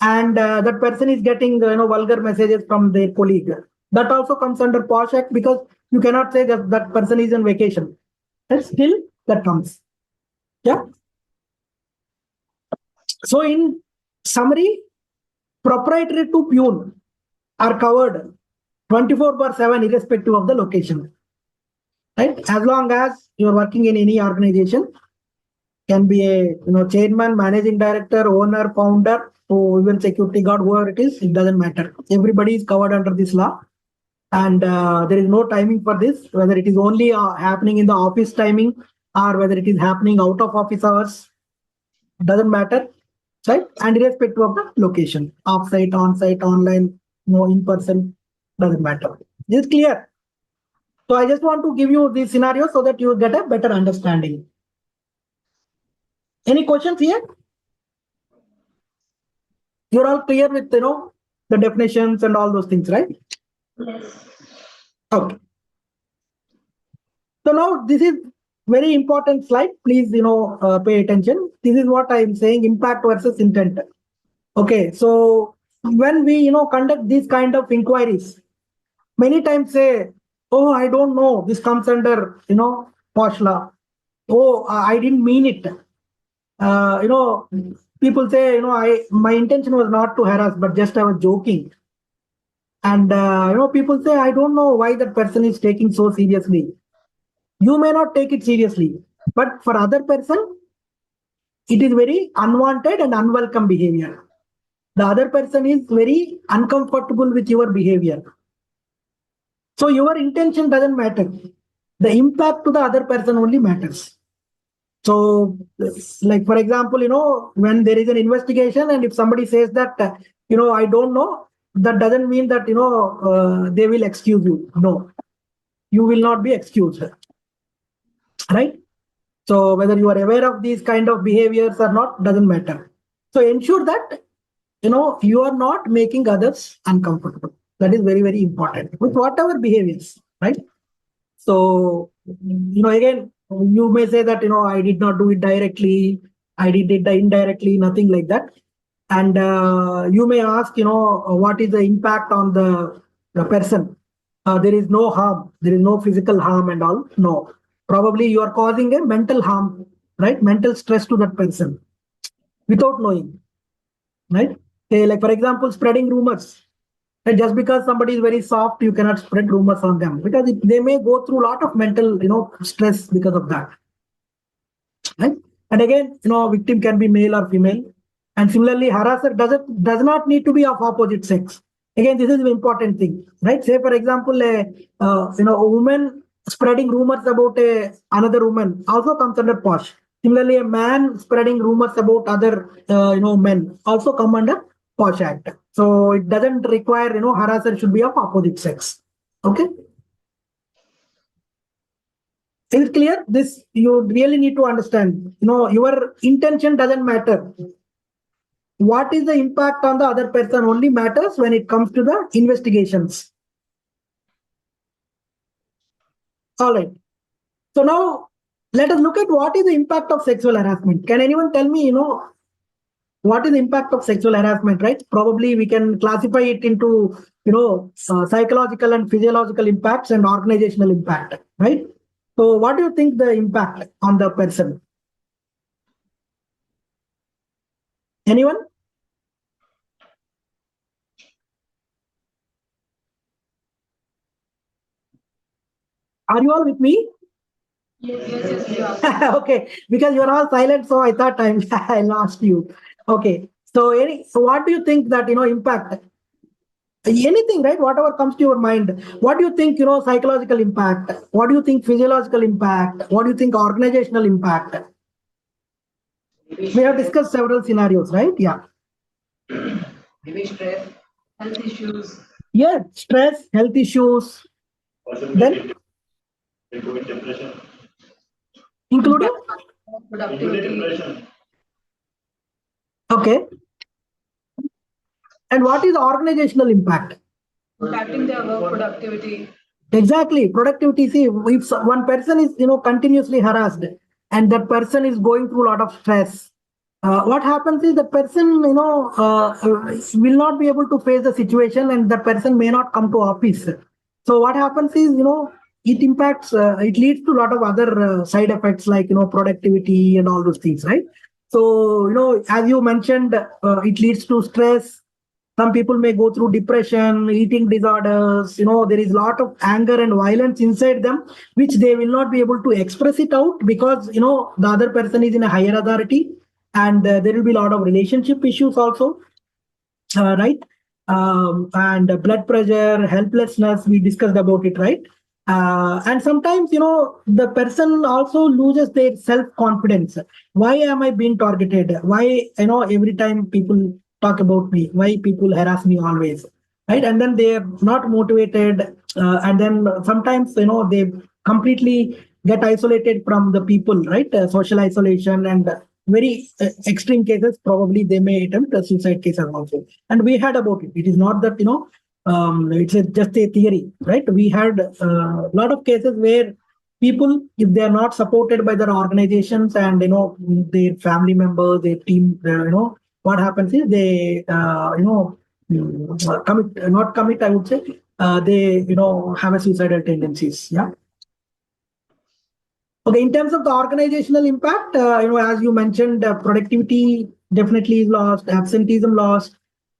and that person is getting, vulgar messages from their colleague, that also comes under POSH Act, because you cannot say that that person is on vacation. And still, that comes. Yeah. So, in summary, proprietary to Pune are covered 24/7, irrespective of the location. Right? As long as you're working in any organization, can be a chairman, managing director, owner, founder, or even security guard, whoever it doesn't matter. Everybody is covered under this law, and there is no timing for this. Whether it is only happening in the office timing or whether it is happening out of office hours, doesn't matter, right? And irrespective of the location, off-site, on-site, online, in person, doesn't matter. Is it clear? So I just want to give you these scenarios so that you get a better understanding. Any questions here? You're all clear with the definitions and all those things, right? Yes. Okay. So now this is very important slide. Please pay attention. This is what I'm saying: impact versus intent. Okay. So when we conduct these kind of inquiries, many times say, "Oh, I don't know. This comes under POSH law. Oh, I didn't mean it." People say, my intention was not to harass, but just I was joking. And people say, I don't know why that person is taking so seriously. You may not take it seriously, but for other person, it is very unwanted and unwelcome behavior. The other person is very uncomfortable with your behavior. So your intention doesn't matter. The impact to the other person only matters. So, like, for example, when there is an investigation and if somebody says that, I don't know, that doesn't mean that, they will excuse you. No, you will not be excused. Right? So whether you are aware of these kind of behaviors or not, doesn't matter. So ensure that, you are not making others uncomfortable. That is very, very important with whatever behaviors, right? So, again, you may say that, I did not do it directly, I did it indirectly, nothing like that. And you may ask, what is the impact on the person? There is no harm, there is no physical harm and all. No, probably you are causing a mental harm, right? Mental stress to that person without knowing, right? Okay, like, for example, spreading rumors. And just because somebody is very soft, you cannot spread rumors on them, because they may go through a lot of mental, stress because of that. Right? And again, victim can be male or female. And similarly, harasser does not need to be of opposite sex. Again, this is an important thing, right? Say, for example, a woman spreading rumors about another woman also comes under POSH. Similarly, a man spreading rumors about other, men also come under POSH Act. So it doesn't require, harasser should be of opposite sex. Okay. Is it clear? This you really need to understand. Your intention doesn't matter. What is the impact on the other person only matters when it comes to the investigations. All right. So now let us look at what is the impact of sexual harassment. Can anyone tell me, what is the impact of sexual harassment, right? Probably we can classify it into, psychological and physiological impacts and organizational impact, right? So what do you think the impact on the person? Anyone? Are you all with me? Yes. Okay, because you're all silent, so I thought I lost you. Okay, so what do you think that impact? Anything, right? Whatever comes to your mind. What do you think? Psychological impact. What do you think? Physiological impact. What do you think? Organizational impact. We have discussed several scenarios, right? Yeah. Maybe stress, Health issues. Yeah, stress, health issues. Then Including depression. including. Productivity. Depression. Okay. And what is organizational impact? Impacting their work productivity. Exactly, productivity. See, if one person is continuously harassed, and that person is going through a lot of stress, what happens is the person will not be able to face the situation, and the person may not come to office. So what happens is it impacts. It leads to a lot of other side effects like productivity and all those things, right? So as you mentioned, it leads to stress. Some people may go through depression, eating disorders. There is a lot of anger and violence inside them, which they will not be able to express it out because the other person is in a higher authority, and there will be a lot of relationship issues also, right? And blood pressure, helplessness, we discussed about it, right? And sometimes the person also loses their self confidence. Why am I being targeted? Why every time people talk about me? Why people harass me always? Right? And then they are not motivated, and then sometimes they completely get isolated from the people, right? Social isolation, and very extreme cases, probably they may attempt a suicide case also. And we had about it. It is not that it's just a theory, right? We had a lot of cases where people, if they are not supported by their organizations and their family members, their team, what happens is they commit, not commit, I would say, they have a suicidal tendencies. Yeah. Okay, in terms of the organizational impact, as you mentioned, productivity definitely is lost, absenteeism lost,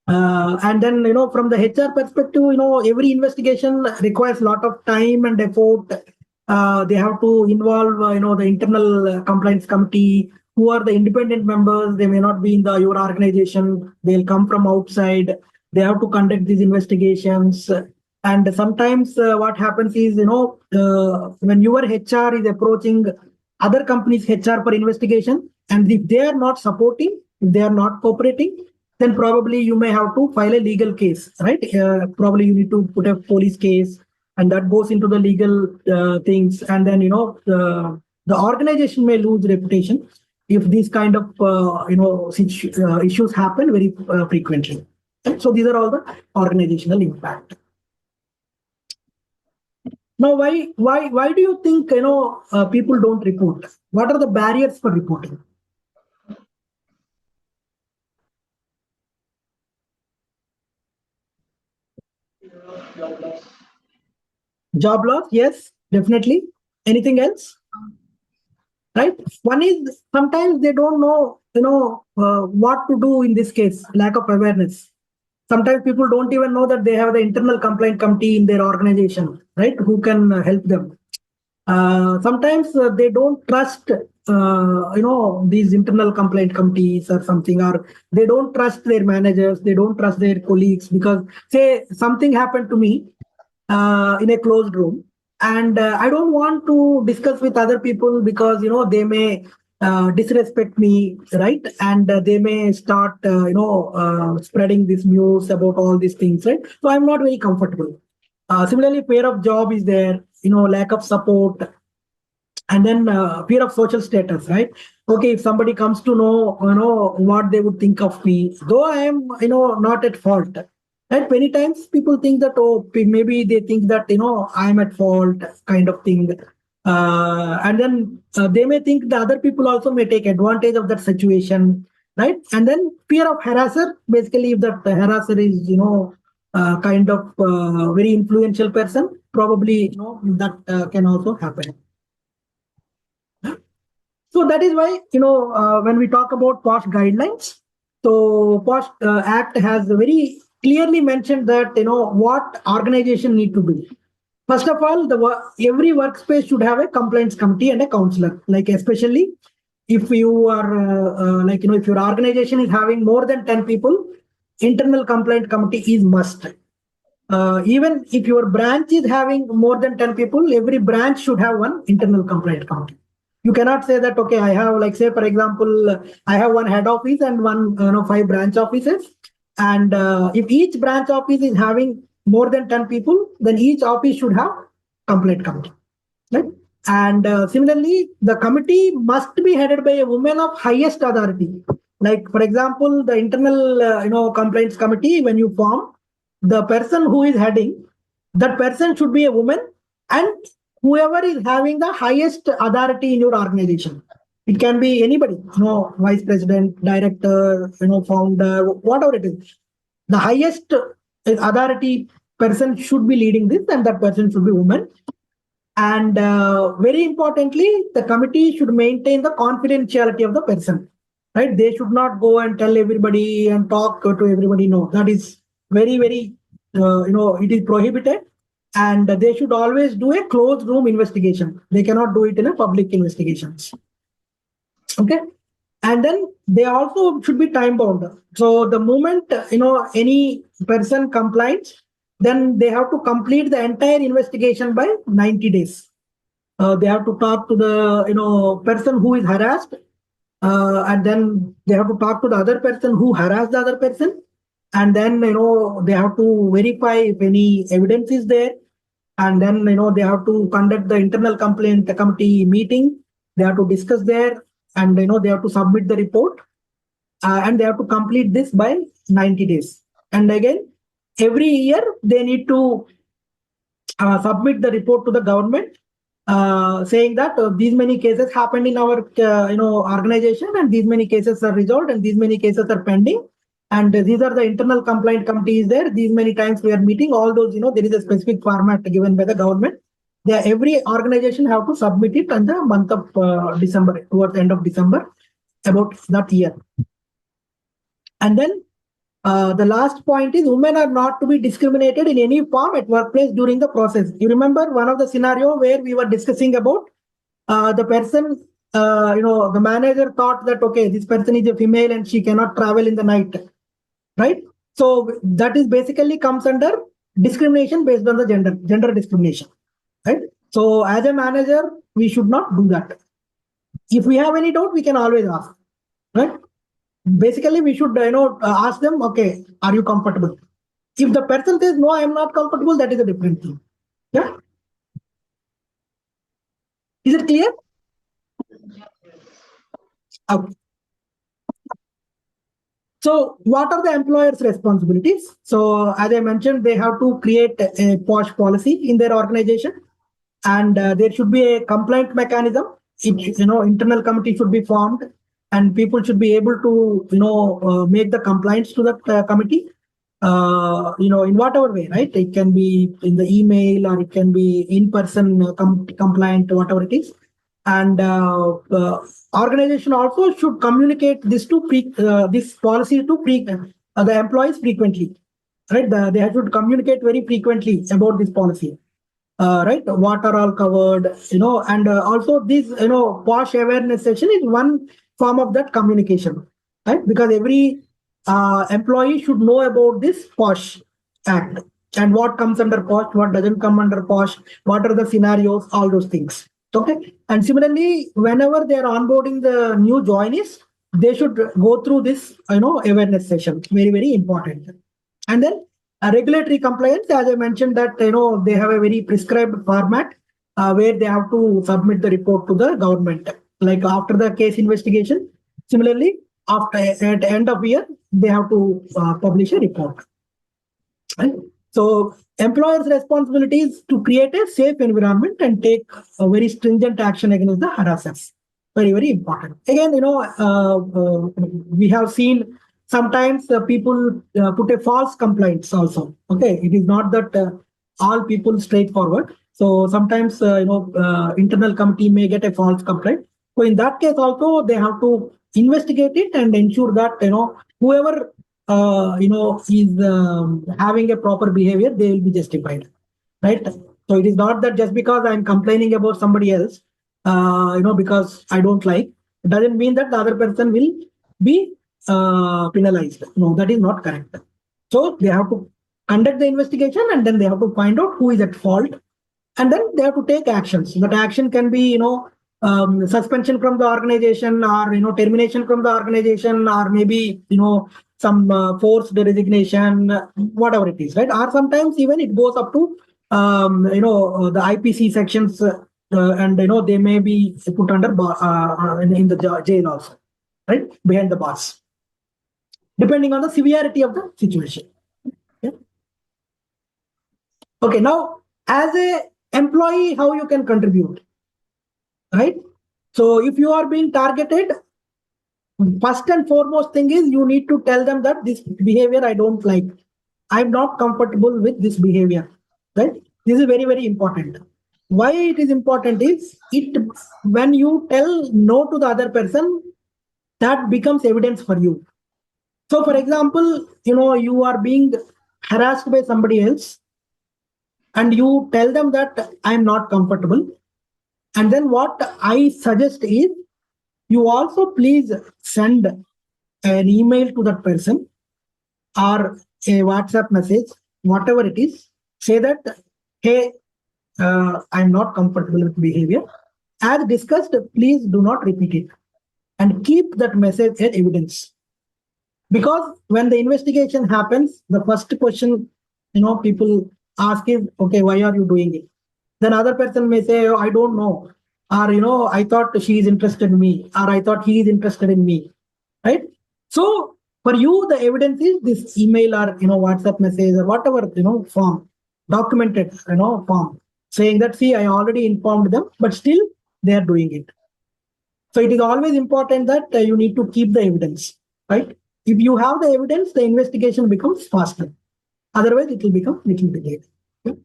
and then from the HR perspective, every investigation requires a lot of time and effort. They have to involve, the internal compliance committee, who are the independent members. They may not be in your organization. They'll come from outside. They have to conduct these investigations. And sometimes what happens is, when your HR is approaching other companies' HR for investigation, and if they are not supporting, if they are not cooperating, then probably you may have to file a legal case, right? Probably you need to put a police case, and that goes into the legal things. And then, the organization may lose reputation if these kind of, issues happen very frequently. So these are all the organizational impact. Now, why do you think people don't report? What are the barriers for reporting? Job loss, yes, definitely. Anything else? Right. One is sometimes they don't know, what to do in this case. Lack of awareness. Sometimes people don't even know that they have the internal complaint committee in their organization, right? Who can help them. Sometimes they don't trust, these internal complaint committees or something, or they don't trust their managers, they don't trust their colleagues, because say something happened to me in a closed room, and I don't want to discuss with other people because they may disrespect me, right? And they may start spreading this news about all these things, right? So I'm not very comfortable. Similarly, fear of job is there, lack of support, and then fear of social status, right? Okay, if somebody comes to know, what they would think of me, though I am, not at fault. Right? Many times people think that, oh, maybe they think that, I'm at fault, kind of thing. And then they may think the other people also may take advantage of that situation, right? And then fear of harasser, basically, if that harasser is, kind of very influential person, probably, that can also happen. So that is why, when we talk about POSH guidelines, so POSH Act has very clearly mentioned that, what organization need to do. First of all, every workspace should have a compliance committee and a counselor, like especially if you are, if your organization is having more than 10 people, internal complaint committee is must. Even if your branch is having more than 10 people, every branch should have one internal complaint committee. You cannot say that, okay, I have, like, say, for example, I have one head office and one, 5 branch offices. And if each branch office is having more than 10 people, then each office should have complaint committee. Right? And similarly, the committee must be headed by a woman of highest authority. Like, for example, the internal, complaints committee, when you form, the person who is heading, that person should be a woman, and whoever is having the highest authority in your organization. It can be anybody, vice president, director, founder, whatever it is. The highest authority person should be leading this, and that person should be woman. And very importantly, the committee should maintain the confidentiality of the person, right? They should not go and tell everybody and talk to everybody. No, that is very, very, it is prohibited. And they should always do a closed room investigation. They cannot do it in a public investigations. Okay. And then they also should be time bound. So the moment, any person complains, then they have to complete the entire investigation by 90 days. They have to talk to the person who is harassed, and then they have to talk to the other person who harassed the other person, and then they have to verify if any evidence is there, and then they have to conduct the internal complaint committee meeting. They have to discuss there, and they have to submit the report, and they have to complete this by 90 days. And again, every year they need to submit the report to the government, saying that these many cases happened in our organization, and these many cases are resolved, and these many cases are pending, and these are the internal complaint committees there. These many times we are meeting. All those, there is a specific format given by the government. Every organization have to submit it in the month of December, towards the end of December, about that year. And then the last point is, women are not to be discriminated in any form at workplace during the process. You remember one of the scenario where we were discussing about the person, the manager thought that, okay, this person is a female and she cannot travel in the night, right? So that is basically comes under discrimination based on the gender discrimination, right? So as a manager, we should not do that. If we have any doubt, we can always ask, right? Basically, we should ask them, okay, are you comfortable? If the person says no, I am not comfortable, that is a different thing. Yeah. Is it clear? Okay. So what are the employer's responsibilities? So as I mentioned, they have to create a POSH policy in their organization, and there should be a complaint mechanism. Internal committee should be formed, and people should be able to make the complaints to the committee, in whatever way, right? It can be in the email, or it can be in person complaint, whatever it is. And organization also should communicate this to this policy to the employees frequently, right? They should communicate very frequently about this policy. Right, what are all covered, and also this, POSH awareness session is one form of that communication, right? Because every employee should know about this POSH Act, and what comes under POSH, what doesn't come under POSH, what are the scenarios, all those things. Okay, and similarly, whenever they are onboarding the new joinees, they should go through this, awareness session. Very, very important. And then regulatory compliance, as I mentioned, that they have a very prescribed format where they have to submit the report to the government, like after the case investigation. Similarly, after at the end of year, they have to publish a report. Right? So employers' responsibility is to create a safe environment and take a very stringent action against the harassers. Very, very important. Again, we have seen sometimes people put a false complaints also. Okay, it is not that all people straightforward. So sometimes internal committee may get a false complaint. So in that case also, they have to investigate it and ensure that whoever is having a proper behavior, they will be justified, right? So it is not that just because I'm complaining about somebody else, because I don't like, it doesn't mean that the other person will be penalized. No, that is not correct. So they have to conduct the investigation, and then they have to find out who is at fault, and then they have to take actions. That action can be, suspension from the organization, or termination from the organization, or maybe some forced resignation, whatever it is, right? Or sometimes even it goes up to the IPC sections, and they may be put under in the jail also, right, behind the bars. depending on the severity of the situation. Okay, okay, now as a employee, how you can contribute, right? So if you are being targeted, first and foremost thing is you need to tell them that this behavior I don't like. I'm not comfortable with this behavior, right? This is very, very important. Why it is important is it when you tell no to the other person, that becomes evidence for you. So for example, you are being harassed by somebody else and you tell them that I'm not comfortable. And then what I suggest is you also please send an email to that person or a WhatsApp message, whatever it is, say that, hey, I'm not comfortable with behavior. As discussed, please do not repeat it and keep that message as evidence. Because when the investigation happens, the first question, people ask is, okay, why are you doing it? Then other person may say, oh, I don't know. Or, I thought she is interested in me, or I thought he is interested in me, right? So for you, the evidence is this email or, WhatsApp message or whatever, form, documented, form, saying that, see, I already informed them, but still they are doing it. So it is always important that you need to keep the evidence, right? If you have the evidence, the investigation becomes faster. Otherwise, it will become little delayed. Okay?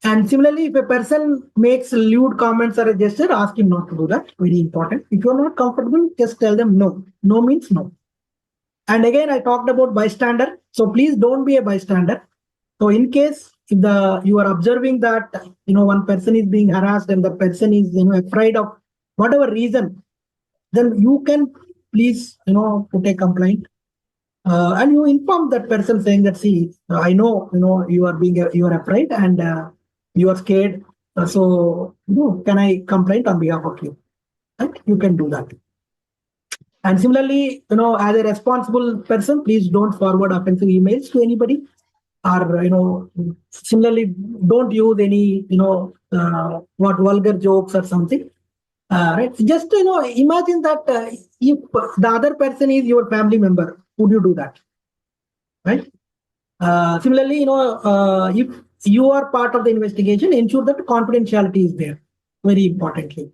And similarly, if a person makes lewd comments or a gesture, ask him not to do that. Very important. If you're not comfortable, just tell them no. No means no. And again, I talked about bystander. So please don't be a bystander. So in case if you are observing that one person is being harassed and the person is afraid of whatever reason, then you can please put a complaint and you inform that person saying that, see, I know you are afraid and you are scared. So can I complain on behalf of you? Right? You can do that. And similarly, as a responsible person, please don't forward offensive emails to anybody. Or similarly, don't use any what vulgar jokes or something. Right? Just imagine that if the other person is your family member, would you do that? Right? Similarly, if you are part of the investigation, ensure that confidentiality is there. Very importantly.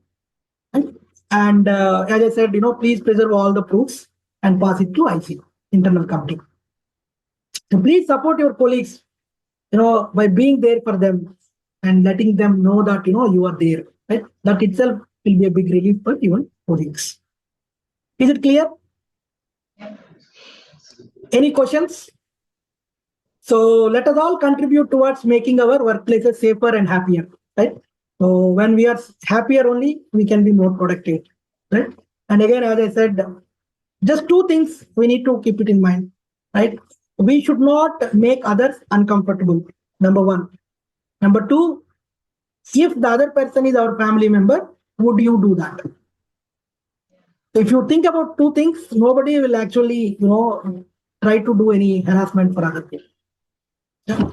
Right? And as I said, please preserve all the proofs and pass it to IC, internal committee. So please support your colleagues, by being there for them and letting them know that you are there. Right? That itself will be a big relief for even colleagues. Is it clear? Any questions? So let us all contribute towards making our workplaces safer and happier, right? So when we are happier only, we can be more productive, right? And again, as I said, just two things we need to keep it in mind, right? We should not make others uncomfortable, number one. Number two, if the other person is our family member, would you do that? If you think about two things, nobody will actually, try to do any harassment for other people. Yeah.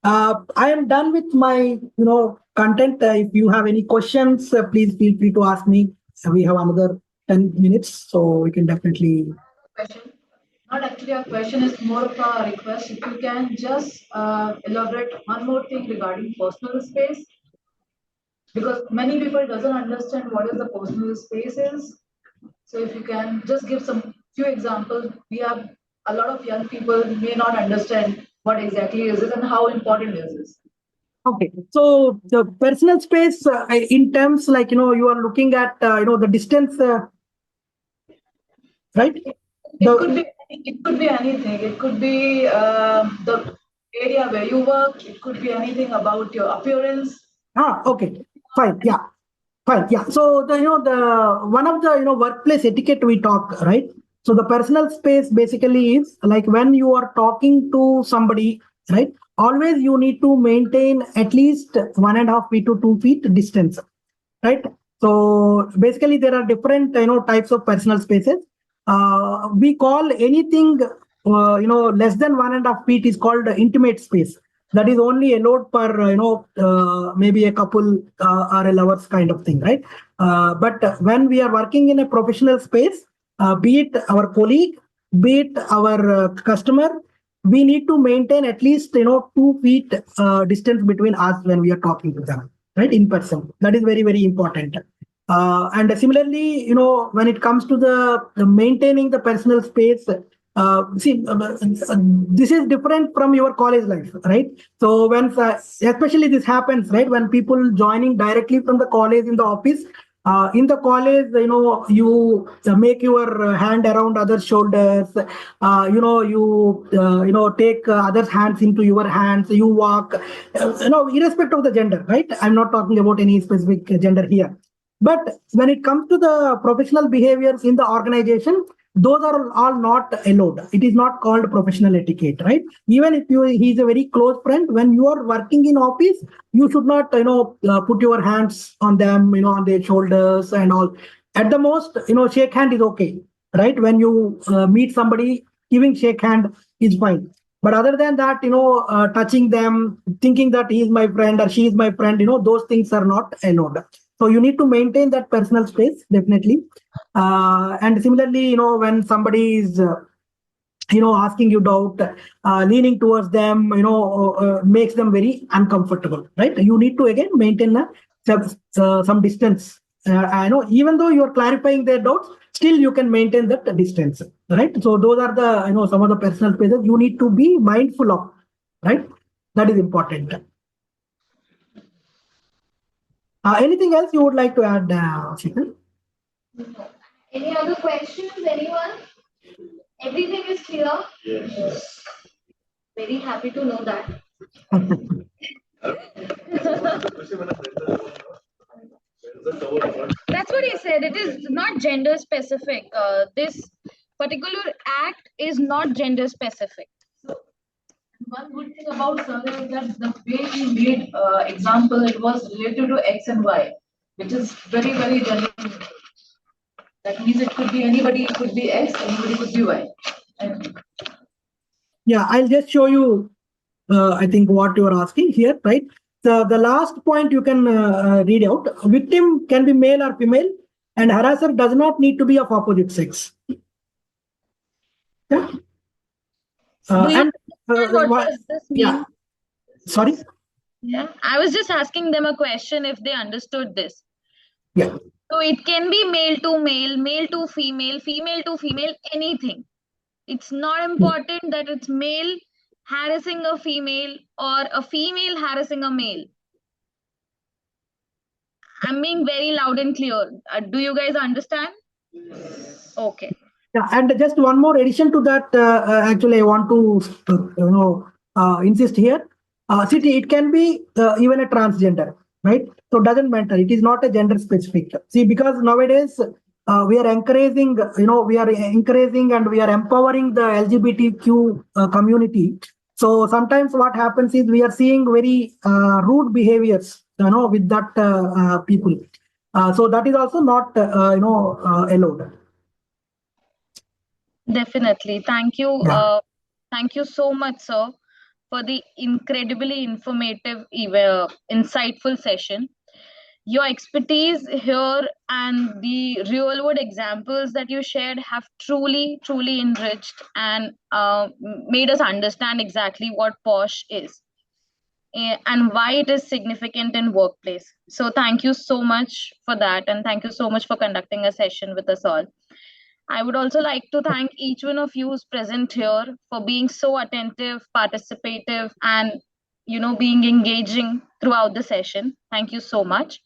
I am done with my, content. If you have any questions, please feel free to ask me. We have another 10 minutes, so we can definitely. Question. Not actually a question, it's more of a request. If you can just elaborate one more thing regarding personal space, because many people doesn't understand what is the personal space is. So if you can just give some few examples, we have a lot of young people may not understand what exactly is it and how important is this. Okay, so the personal space in terms like you are looking at the distance, right? It could be anything. It could be the area where you work. It could be anything about your appearance. Okay, fine, yeah, fine, yeah. So the one of the workplace etiquette we talk, right? So the personal space basically is like when you are talking to somebody, right? Always you need to maintain at least 1.5 feet to 2 feet distance, right? So basically there are different types of personal spaces. We call anything less than 1.5 feet is called intimate space. That is only allowed for maybe a couple or a lovers kind of thing, right? But when we are working in a professional space, be it our colleague be it our customer, we need to maintain at least 2 feet distance between us when we are talking to them, right, in person. That is very, very important. And similarly, when it comes to the maintaining the personal space, this is different from your college life, right? So when especially this happens, right, when people joining directly from the college in the office, in the college, you make your hand around others' shoulders. You take others' hands into your hands. You walk, irrespective of the gender, right? I'm not talking about any specific gender here. But when it comes to the professional behaviors in the organization, those are all not allowed. It is not called professional etiquette, right? Even if he's a very close friend, when you are working in office, you should not, put your hands on them, on their shoulders and all. At the most, shake hand is okay, right? When you meet somebody, giving shake hand is fine. But other than that, touching them, thinking that he is my friend or she is my friend, those things are not allowed. So you need to maintain that personal space, definitely. And similarly, when somebody is, asking you doubt, leaning towards them, makes them very uncomfortable, right? You need to again maintain some distance. I know even though you are clarifying their doubts, still you can maintain that distance, right? So those are the, some of the personal spaces you need to be mindful of, right? That is important. Anything else you would like to add, Sheetal? Any other questions, anyone? Everything is clear? Yes. Very happy to know that. That's what he said. It is not gender specific. This particular act is not gender specific. One good thing about Sunday is that the way he made example, it was related to X and Y, which is very, very general. That means it could be anybody, it could be X, anybody could be Y. And Yeah, I'll just show you, I think, what you are asking here, right? The last point you can read out. Victim can be male or female, and harasser does not need to be of opposite sex. Yeah. Do you And understand what does this mean? yeah, sorry. Yeah, I was just asking them a question if they understood this. Yeah. So it can be male to female, female to female, anything. It's not important that it's male harassing a female or a female harassing a male. I'm being very loud and clear. Do you guys understand? Okay. Yeah, and just one more addition to that. Actually, I want to insist here. See, it can be even a transgender, right? So it doesn't matter. It is not a gender specific. See, because nowadays we are encouraging, and we are empowering the LGBTQ community. So sometimes what happens is we are seeing very rude behaviors, with that people. So that is also not, allowed. Definitely. Thank you. Yeah. Thank you so much, sir, for the incredibly informative, insightful session. Your expertise here and the real world examples that you shared have truly, truly enriched and made us understand exactly what POSH is and why it is significant in workplace. So thank you so much for that, and thank you so much for conducting a session with us all. I would also like to thank each one of you who's present here for being so attentive, participative, and being engaging throughout the session. Thank you so much.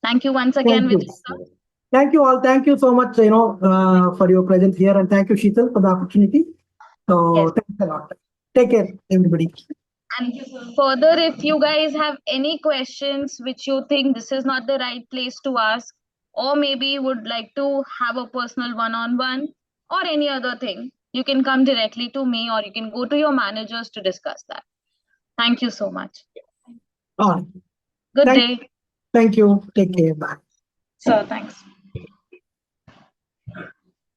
Thank you once again, Thank you. Vijay. Thank you all. Thank you so much, for your presence here, and thank you, Sheetal, for the opportunity. So Yes. thanks a lot. Take care, everybody. And further, if you guys have any questions which you think this is not the right place to ask, or maybe would like to have a personal one-on-one or any other thing, you can come directly to me or you can go to your managers to discuss that. Thank you so much. All right. Good day. Thank you. Take care. Bye. Sir, thanks.